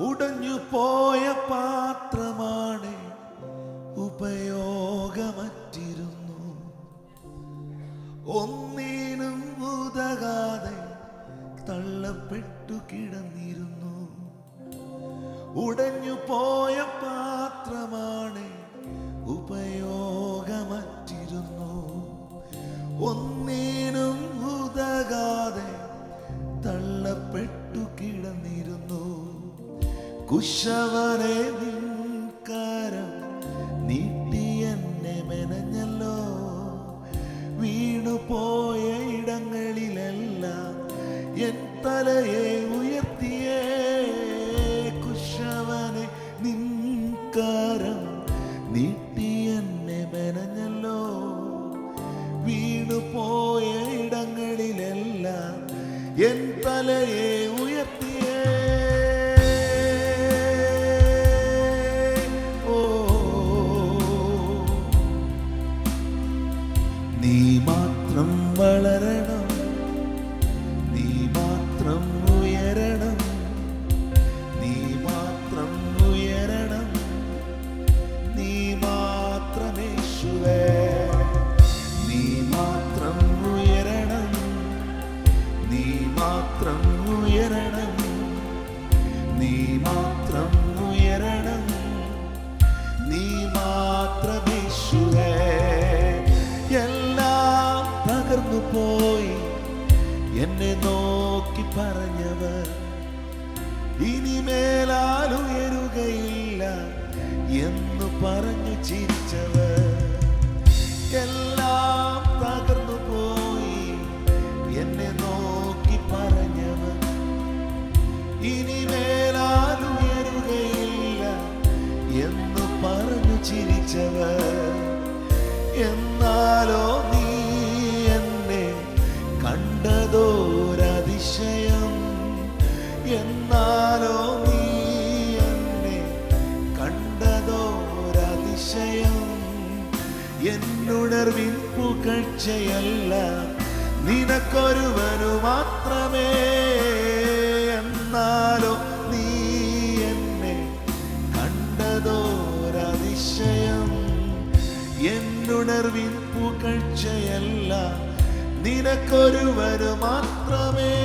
ഉടഞ്ഞു പോയ പാത്രമാണ്, ഉപയോഗമറ്റിരുന്നു. ഒന്നിനും ഉതകാതെ തള്ളപ്പെട്ടു കിടന്നിരുന്നു. ഉടഞ്ഞു പോയ പാത്രമാണ്, ഉപയോഗമറ്റിരുന്നു. ഒന്നിനും ഉതകാതെ തള്ളപ്പെട്ടു കിടന്നിരുന്നു. കുശവനെ നിൻകരം നീട്ടി എന്നെ മെനഞ്ഞല്ലോ. വീണുപോയ ഇടങ്ങളിലെല്ലാം എൻ തലയെ ഉയർത്തിയേ. കുശവനെ നിൻകരം നീട്ടി എന്നെ മെനഞ്ഞല്ലോ. വീണുപോയ ഇടങ്ങളിലെല്ലാം എൻ തലയെ ഉയർത്തിയേ. നീ മാത്രം വളരണം, നീ മാത്രം ഉയരണം, നീ മാത്രം ഉയരണം, നീ മാത്രം യേശുവേ. നീ മാത്രം ഉയരണം, നീ മാത്രം ഉയരണം, നീ മാത്രം ഉയരണം, നീ മാത്രം യേശുവേ. എല്ലാം തകർന്നു പോയി എന്നെ നോക്കി പറഞ്ഞവർ ഇനിമേലാൽ ഉയരുകയില്ല എന്ന് പറഞ്ഞു ചിരിച്ചവർ. എല്ലാം തകർന്നു പോയി എന്നെ നോക്കി പറഞ്ഞവർ ഇനിമേലാൽ ഉയരുകയില്ല എന്ന് പറഞ്ഞു ചിരിച്ചവർ. എന്നാലോ നീ എന്നെ കണ്ടതോരതിശയം. എന്നാലോ നീ എന്നെ കണ്ടതോരതിശയം. എന്നുണർവിൻ പുകഴ്ചയല്ല നിനക്കൊരുവനു മാത്രമേ. എന്നാലോ നീ എന്നെ കണ്ടതോരതിശയം. എന്നുണർവിൻ പുകഴ്ചയല്ല നിനക്കൊരുവനു മാത്രമേ.